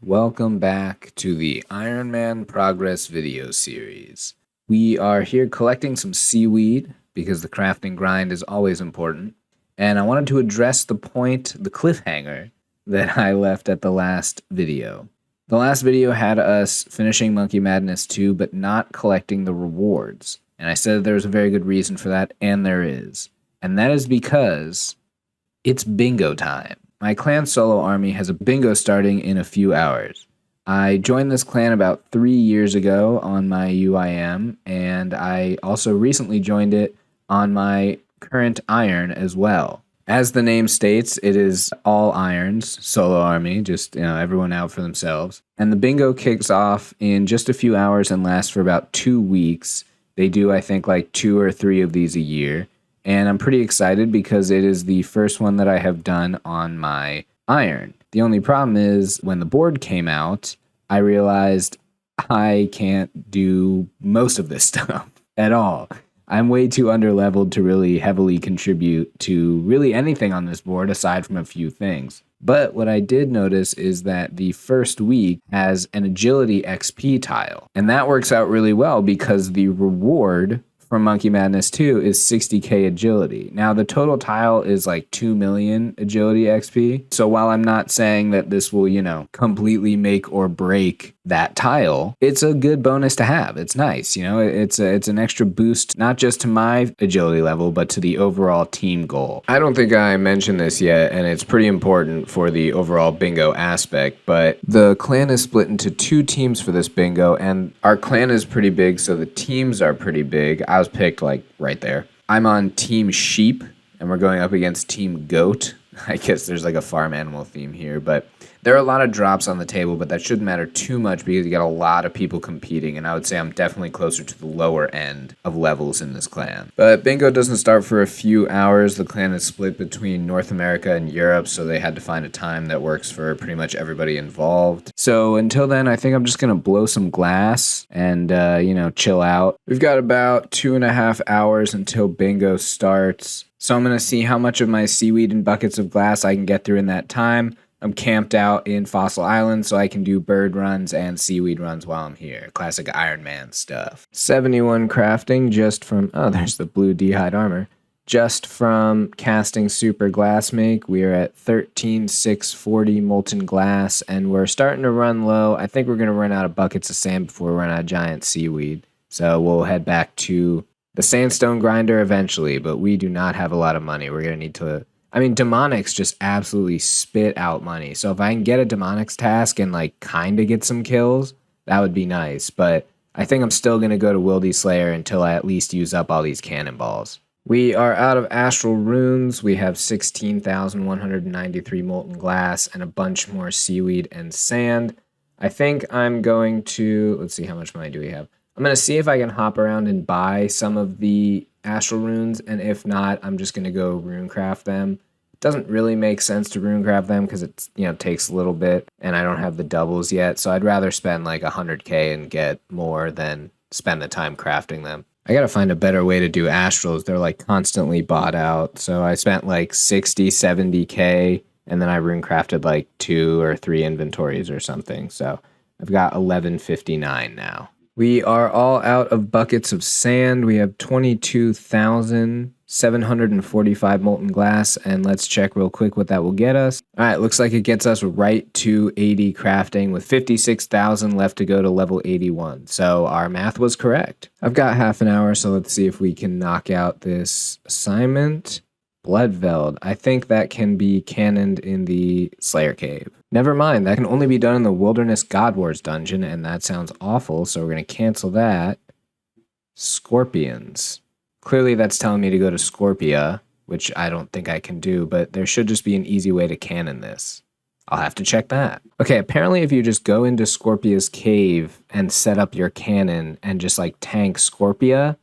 Welcome back to the Ironman Progress video series. We are here collecting some seaweed because the crafting grind is always important, and I wanted to address the cliffhanger that I left at the last video. The last video had us finishing Monkey Madness 2 but not collecting the rewards, and I said there was a very good reason for that, and there is. And that is because it's bingo time. My clan SoloArmy has a bingo starting in a few hours. I joined this clan about 3 years ago on my UIM, and I also recently joined it on my current Iron as well. As the name states, it is all irons, SoloArmy, just everyone out for themselves. And the bingo kicks off in just a few hours and lasts for about 2 weeks. They do, I think, like 2 or 3 of these a year. And I'm pretty excited because it is the first one that I have done on my Iron. The only problem is when the board came out, I realized I can't do most of this stuff at all. I'm way too underleveled to really heavily contribute to really anything on this board aside from a few things. But what I did notice is that the first week has an agility XP tile. And that works out really well because the reward from Monkey Madness 2 is 60k agility. Now, the total tile is like 2 million agility XP. So while I'm not saying that this will, completely make or break that tile, it's a good bonus to have. It's nice, it's an extra boost, not just to my agility level, but to the overall team goal. I don't think I mentioned this yet, and it's pretty important for the overall bingo aspect, but the clan is split into 2 teams for this bingo, and our clan is pretty big, so the teams are pretty big. I was picked like right there. I'm on Team Sheep, and we're going up against Team Goat. I guess there's like a farm animal theme here, but there are a lot of drops on the table, but that shouldn't matter too much because you got a lot of people competing, and I would say I'm definitely closer to the lower end of levels in this clan. But bingo doesn't start for a few hours. The clan is split between North America and Europe, so they had to find a time that works for pretty much everybody involved. So until then, I think I'm just going to blow some glass and, chill out. We've got about 2.5 hours until bingo starts. So I'm going to see how much of my seaweed and buckets of glass I can get through in that time. I'm camped out in Fossil Island, so I can do bird runs and seaweed runs while I'm here. Classic Ironman stuff. 71 crafting just from... Oh, there's the blue d'hide armor. Just from casting super glass make, we are at 13,640 molten glass, and we're starting to run low. I think we're going to run out of buckets of sand before we run out of giant seaweed. So we'll head back to the sandstone grinder eventually, but we do not have a lot of money. We're going to need to... demonics just absolutely spit out money. So if I can get a demonics task and kind of get some kills, that would be nice. But I think I'm still going to go to Wildy Slayer until I at least use up all these cannonballs. We are out of astral runes. We have 16,193 molten glass and a bunch more seaweed and sand. I think I'm going to... Let's see, how much money do we have? I'm going to see if I can hop around and buy some of the astral runes, and if not, I'm just going to go runecraft them. It doesn't really make sense to runecraft them because it takes a little bit, and I don't have the doubles yet, so I'd rather spend like 100k and get more than spend the time crafting them. I gotta find a better way to do astrals. They're constantly bought out, so I spent 60, 70k, and then I runecrafted 2 or 3 inventories or something, so I've got 1159 now. We are all out of buckets of sand. We have 22,745 molten glass, and let's check real quick what that will get us. All right, looks like it gets us right to 80 crafting with 56,000 left to go to level 81. So our math was correct. I've got half an hour, so let's see if we can knock out this assignment. Bloodveld. I think that can be cannoned in the Slayer Cave. Never mind, that can only be done in the Wilderness God Wars dungeon, and that sounds awful, so we're going to cancel that. Scorpions. Clearly that's telling me to go to Scorpia, which I don't think I can do, but there should just be an easy way to cannon this. I'll have to check that. Okay, apparently if you just go into Scorpia's cave and set up your cannon and just tank Scorpia,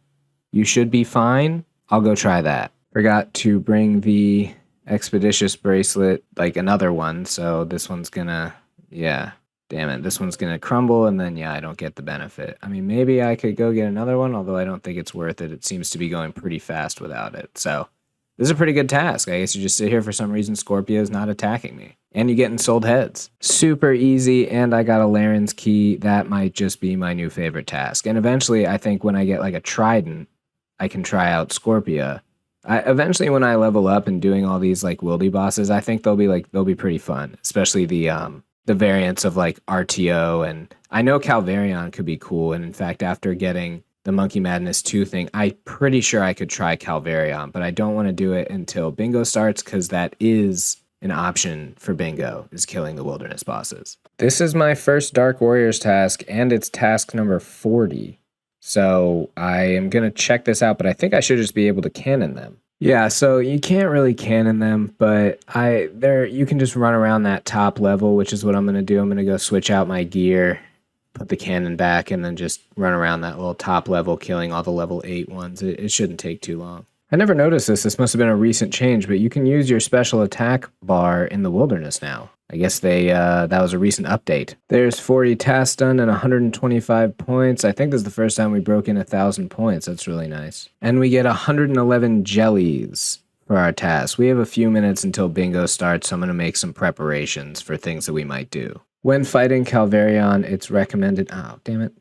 you should be fine. I'll go try that. Forgot to bring the Expeditious Bracelet, another one, so this one's gonna, damn it, this one's gonna crumble, and then, I don't get the benefit. Maybe I could go get another one, although I don't think it's worth it. It seems to be going pretty fast without it, so this is a pretty good task. I guess you just sit here for some reason, Scorpio is not attacking me. and you getting sold heads. Super easy, and I got a Laren's key. That might just be my new favorite task. And eventually, I think when I get like a trident, I can try out Scorpia. Eventually, when I level up and doing all these like wildy bosses, I think they'll be pretty fun, especially the variants of like RTO, and I know Calvarion could be cool. And in fact, after getting the Monkey Madness 2 thing, I'm pretty sure I could try Calvarion, but I don't want to do it until bingo starts because that is an option for bingo, is killing the wilderness bosses. This is my first Dark Warriors task, and it's task number 40. So I am going to check this out, but I think I should just be able to cannon them. Yeah, so you can't really cannon them, but you can just run around that top level, which is what I'm going to do. I'm going to go switch out my gear, put the cannon back, and then just run around that little top level, killing all the level 8 ones. It shouldn't take too long. I never noticed this. This must have been a recent change, but you can use your special attack bar in the wilderness now. I guess that was a recent update. There's 40 tasks done and 125 points. I think this is the first time we broke in 1,000 points. That's really nice. And we get 111 jellies for our task. We have a few minutes until bingo starts, so I'm going to make some preparations for things that we might do. When fighting Calvarion, it's recommended... Oh, damn it.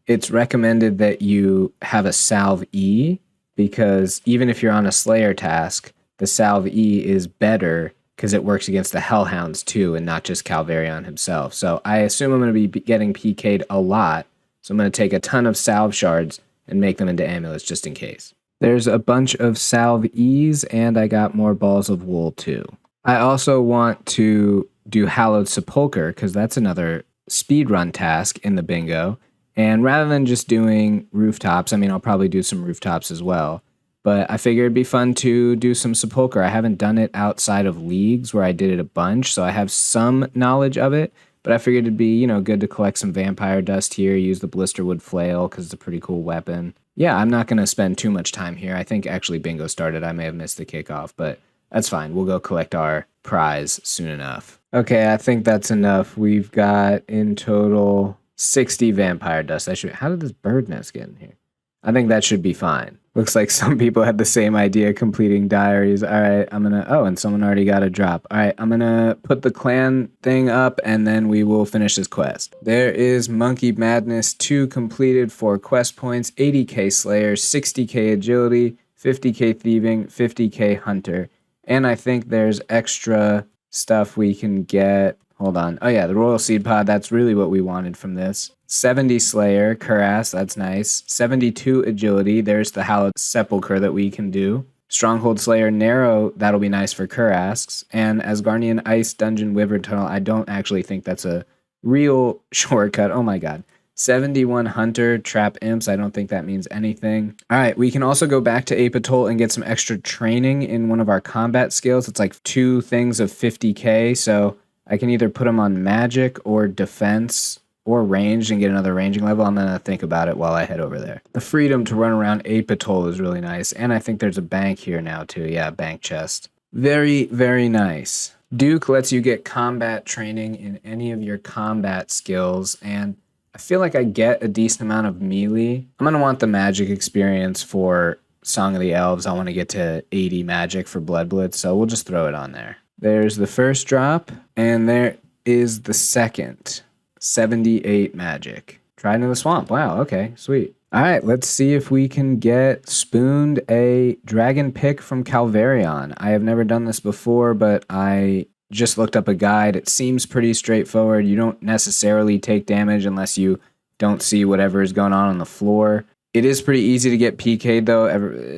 It's recommended that you have a Salve E, because even if you're on a Slayer task, the Salve E is better because it works against the Hellhounds too and not just Calvarion himself. So I assume I'm going to be getting PK'd a lot, so I'm going to take a ton of Salve shards and make them into amulets just in case. There's a bunch of Salve E's, and I got more balls of wool too. I also want to do Hallowed Sepulchre because that's another speedrun task in the bingo. And rather than just doing rooftops, I mean, I'll probably do some rooftops as well, but I figured it'd be fun to do some Sepulchre. I haven't done it outside of leagues where I did it a bunch, so I have some knowledge of it, but I figured it'd be, good to collect some vampire dust here, use the blisterwood flail because it's a pretty cool weapon. Yeah, I'm not going to spend too much time here. I think actually bingo started. I may have missed the kickoff, but that's fine. We'll go collect our prize soon enough. Okay, I think that's enough. We've got in total 60 vampire dust. How did this bird nest get in here? I think that should be fine. Looks like some people had the same idea completing diaries. All right, and someone already got a drop. All right, I'm gonna put the clan thing up and then we will finish this quest. There is Monkey Madness 2 completed for quest points, 80k Slayer, 60k Agility, 50k Thieving, 50k Hunter. And I think there's extra stuff we can get. Hold on. Oh yeah, the Royal Seed Pod, that's really what we wanted from this. 70 Slayer, Cuirass, that's nice. 72 Agility, there's the Hallowed Sepulchre that we can do. Stronghold Slayer, Narrow, that'll be nice for Cuirass. And Asgardian Ice Dungeon Wyvern Tunnel, I don't actually think that's a real shortcut. Oh my god. 71 Hunter, Trap Imps, I don't think that means anything. Alright, we can also go back to Apatol and get some extra training in one of our combat skills. It's like 2 things of 50k, so I can either put them on magic or defense or ranged and get another ranging level. I'm going to think about it while I head over there. The freedom to run around Apatol is really nice. And I think there's a bank here now too. Yeah, bank chest. Very, very nice. Duke lets you get combat training in any of your combat skills. And I feel like I get a decent amount of melee. I'm going to want the magic experience for Song of the Elves. I want to get to 80 magic for Blood Blitz. So we'll just throw it on there. There's the first drop, and there is the second. 78 magic. Try into the swamp. Wow, okay, sweet. All right, let's see if we can get spooned a dragon pick from Calvarion. I have never done this before, but I just looked up a guide. It seems pretty straightforward. You don't necessarily take damage unless you don't see whatever is going on the floor. It is pretty easy to get PK'd, though.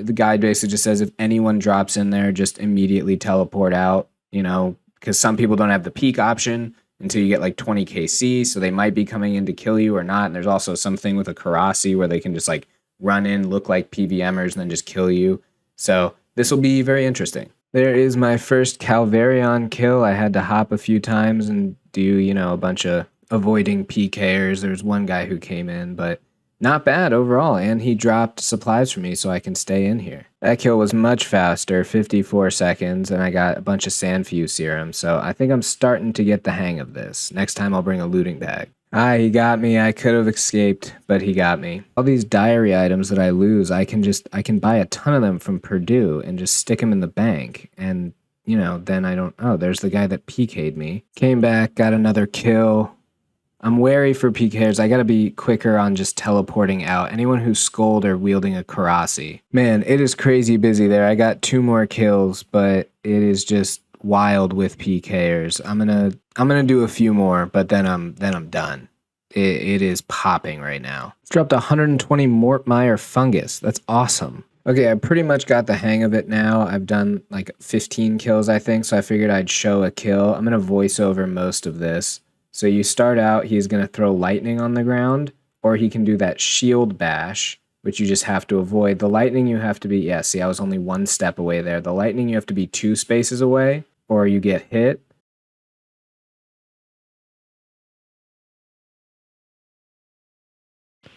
The guide basically just says if anyone drops in there, just immediately teleport out, because some people don't have the peak option until you get like 20 KC, so they might be coming in to kill you or not. And there's also something with a Karasi where they can just like run in, look like PVMers, and then just kill you. So this will be very interesting. There is my first Calvarion kill. I had to hop a few times and do, a bunch of avoiding PKers. There's one guy who came in, but not bad overall, and he dropped supplies for me so I can stay in here. That kill was much faster, 54 seconds, and I got a bunch of Sandfuse serum, so I think I'm starting to get the hang of this. Next time I'll bring a looting bag. He got me. I could have escaped, but he got me. All these diary items that I lose, I can buy a ton of them from Purdue and just stick them in the bank, and then I don't... Oh, there's the guy that PK'd me. Came back, got another kill. I'm wary for PKers. I gotta be quicker on just teleporting out. Anyone who's Scold or wielding a Karasi. Man, it is crazy busy there. I got 2 more kills, but it is just wild with PKers. I'm gonna do a few more, but then I'm done. It is popping right now. It's dropped 120 Mortmire fungus. That's awesome. Okay, I pretty much got the hang of it now. I've done like 15 kills, I think, so I figured I'd show a kill. I'm gonna voice over most of this. So you start out, he's going to throw lightning on the ground, or he can do that shield bash, which you just have to avoid. The lightning you have to be, yeah, see, I was only 1 step away there. The lightning you have to be 2 spaces away, or you get hit.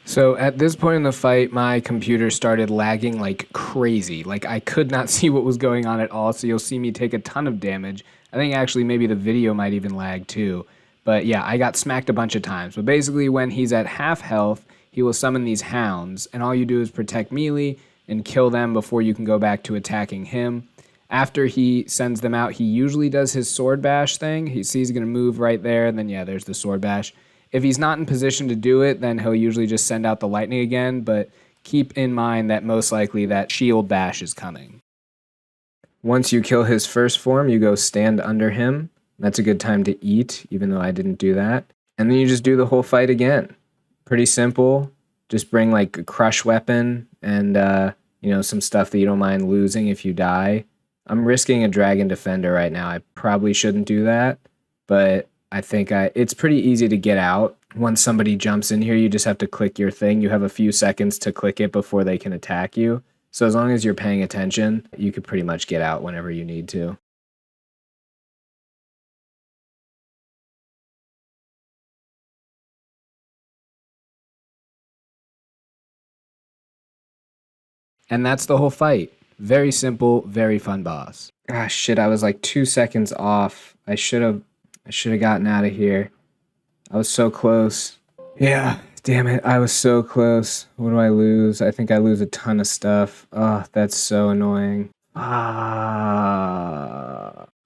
So at this point in the fight, my computer started lagging like crazy. Like I could not see what was going on at all, so you'll see me take a ton of damage. I think actually maybe the video might even lag too. But yeah, I got smacked a bunch of times. But basically when he's at half health, he will summon these hounds, and all you do is protect melee and kill them before you can go back to attacking him. After he sends them out, he usually does his sword bash thing. He sees he's going to move right there, and then yeah, there's the sword bash. If he's not in position to do it, then he'll usually just send out the lightning again, but keep in mind that most likely that shield bash is coming. Once you kill his first form, you go stand under him. That's a good time to eat, even though I didn't do that. And then you just do the whole fight again. Pretty simple. Just bring like a crush weapon and, some stuff that you don't mind losing if you die. I'm risking a dragon defender right now. I probably shouldn't do that, but I think it's pretty easy to get out. Once somebody jumps in here, you just have to click your thing. You have a few seconds to click it before they can attack you. So as long as you're paying attention, you could pretty much get out whenever you need to. And that's the whole fight. Very simple, very fun boss. Ah, shit, I was like 2 seconds off. I should have gotten out of here. I was so close. Yeah, damn it, I was so close. What do I lose? I think I lose a ton of stuff. Oh, that's so annoying.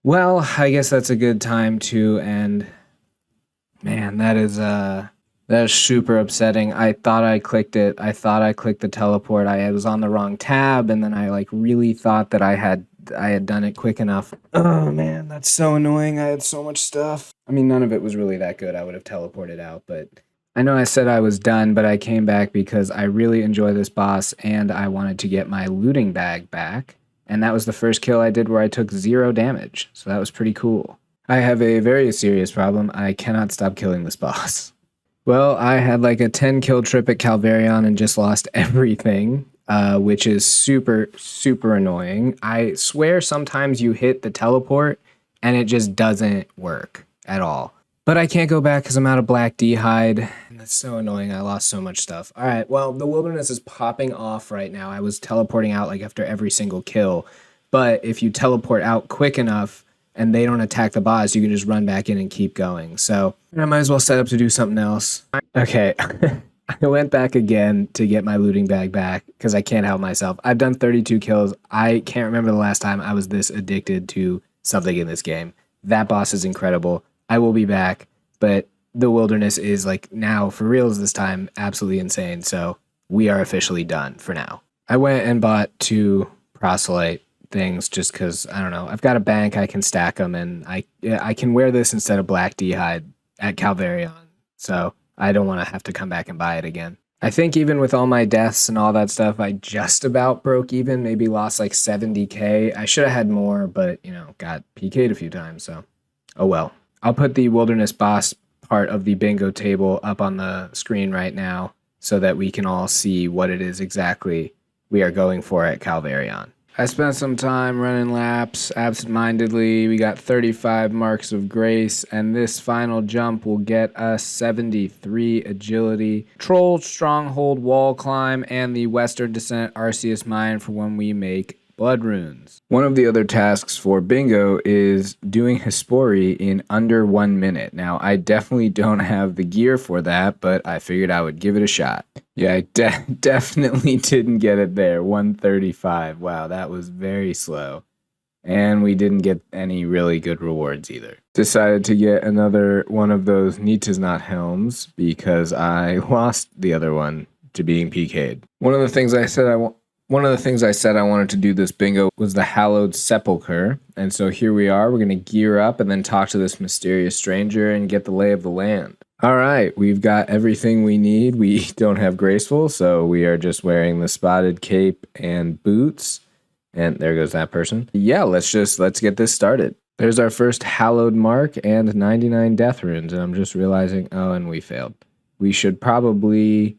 Well, I guess that's a good time to end. Man, that is super upsetting. I thought I clicked it. I thought I clicked the teleport. I was on the wrong tab, and then I like really thought that I had done it quick enough. Oh man, that's so annoying. I had so much stuff. I mean, none of it was really that good. I would have teleported out, but I know I said I was done, but I came back because I really enjoy this boss, and I wanted to get my looting bag back. And that was the first kill I did where I took 0 damage. So that was pretty cool. I have a very serious problem. I cannot stop killing this boss. Well, I had like a 10 kill trip at Calvarion and just lost everything, which is super, super annoying. I swear sometimes you hit the teleport and it just doesn't work at all. But I can't go back because I'm out of black D-hide, and that's so annoying. I lost so much stuff. All right, well, the wilderness is popping off right now. I was teleporting out like after every single kill, but if you teleport out quick enough and they don't attack the boss, you can just run back in and keep going. So I might as well set up to do something else. Okay, I went back again to get my looting bag back because I can't help myself. I've done 32 kills. I can't remember the last time I was this addicted to something in this game. That boss is incredible. I will be back, but the wilderness is like now for reals this time absolutely insane. So we are officially done for now. I went and bought 2 proselyte things just because I don't know. I've got a bank, I can stack them, and I can wear this instead of black D-hide at Calvarion. So I don't want to have to come back and buy it again. I think even with all my deaths and all that stuff, I just about broke even. Maybe lost like 70k. I should have had more, but got PK'd a few times. So oh well. I'll put the wilderness boss part of the bingo table up on the screen right now so that we can all see what it is exactly we are going for at Calvarion. I spent some time running laps absentmindedly. We got 35 marks of grace, and this final jump will get us 73 agility. Troll, stronghold, wall climb, and the western descent Arceus mine for when we make blood runes. One of the other tasks for bingo is doing Hispori in under 1 minute. Now, I definitely don't have the gear for that, but I figured I would give it a shot. Yeah, I definitely didn't get it there. 135. Wow, that was very slow. and we didn't get any really good rewards either. Decided to get another one of those Nietzsche's Not helms because I lost the other one to being PK'd. One of the things I said I wanted to do this bingo was the Hallowed Sepulchre, and so here we are. We're going to gear up and then talk to this mysterious stranger and get the lay of the land. All right, we've got everything we need. We don't have graceful, so we are just wearing the spotted cape and boots. And there goes that person. Yeah, let's get this started. There's our first hallowed mark and 99 death runes, and I'm just realizing, and we failed. We should probably,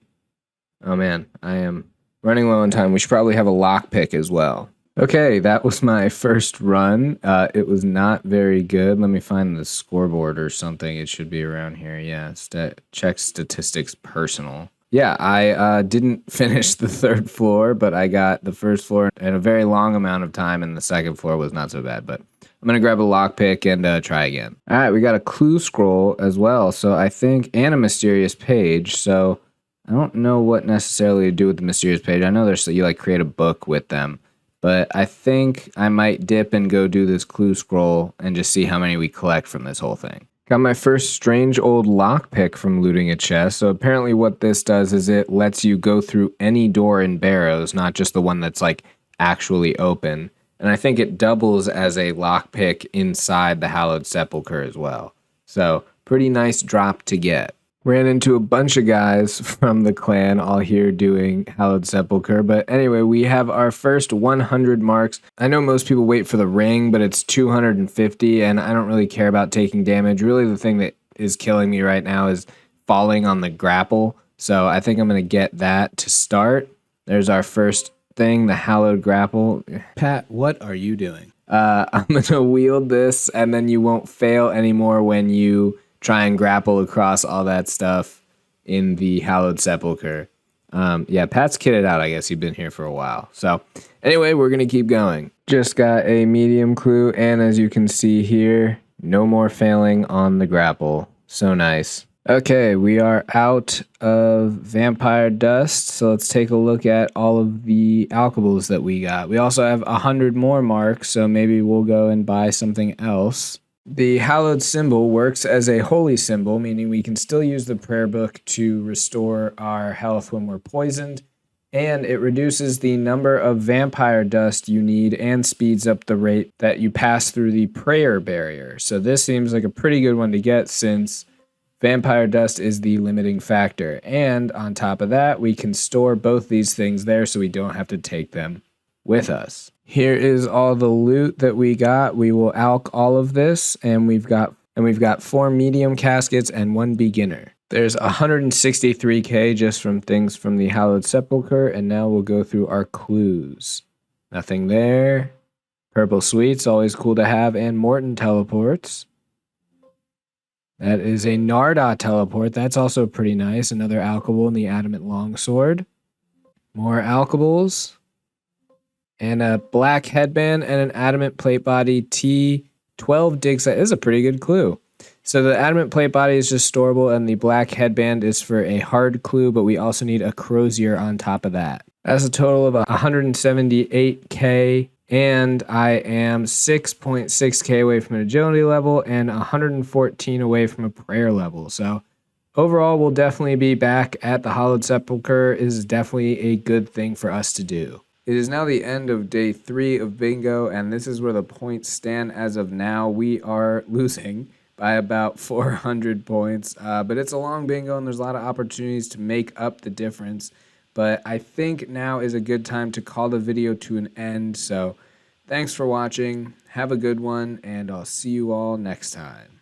oh man, I am running low on time. We should probably have a lockpick as well. Okay, that was my first run. It was not very good. Let me find the scoreboard or something. It should be around here. Yeah, check statistics personal. Yeah, I didn't finish the third floor, but I got the first floor in a very long amount of time, and the second floor was not so bad. But I'm going to grab a lockpick and try again. All right, we got a clue scroll as well, so I think, and a mysterious page, so I don't know what necessarily to do with the mysterious page. I know you like create a book with them. But I think I might dip and go do this clue scroll and just see how many we collect from this whole thing. Got my first strange old lockpick from looting a chest. So apparently what this does is it lets you go through any door in Barrows, not just the one that's like actually open. And I think it doubles as a lockpick inside the Hallowed Sepulchre as well. So pretty nice drop to get. Ran into a bunch of guys from the clan all here doing Hallowed Sepulchre. But anyway, we have our first 100 marks. I know most people wait for the ring, but it's 250, and I don't really care about taking damage. Really, the thing that is killing me right now is falling on the grapple. So I think I'm going to get that to start. There's our first thing, the Hallowed Grapple. Pat, what are you doing? I'm going to wield this, and then you won't fail anymore when you try and grapple across all that stuff in the Hallowed Sepulchre. Yeah, Pat's kitted out. I guess he's been here for a while. So anyway, we're going to keep going. Just got a medium clue, and as you can see here, no more failing on the grapple. So nice. Okay, we are out of vampire dust, so let's take a look at all of the alkables that we got. We also have 100 more marks, so maybe we'll go and buy something else. The hallowed symbol works as a holy symbol, meaning we can still use the prayer book to restore our health when we're poisoned, and it reduces the number of vampire dust you need and speeds up the rate that you pass through the prayer barrier. So this seems like a pretty good one to get since vampire dust is the limiting factor. And on top of that, we can store both these things there so we don't have to take them with us. Here is all the loot that we got. We will alch all of this, and we've got 4 medium caskets and 1 beginner. There's 163k just from things from the Hallowed Sepulchre, and now we'll go through our clues. Nothing there. Purple sweets, always cool to have, and Morton teleports. That is a Narda teleport. That's also pretty nice. Another alchable in the adamant longsword. More alchables. And a black headband and an adamant plate body T12 dig set. This is a pretty good clue. So the adamant plate body is just storable, and the black headband is for a hard clue, but we also need a crozier on top of that. That's a total of 178k, and I am 6.6k away from an agility level and 114 away from a prayer level. So overall, we'll definitely be back at the Hallowed Sepulchre. It is definitely a good thing for us to do. It is now the end of day 3 of bingo, and this is where the points stand as of now. We are losing by about 400 points, but it's a long bingo, and there's a lot of opportunities to make up the difference. But I think now is a good time to call the video to an end. So thanks for watching. Have a good one, and I'll see you all next time.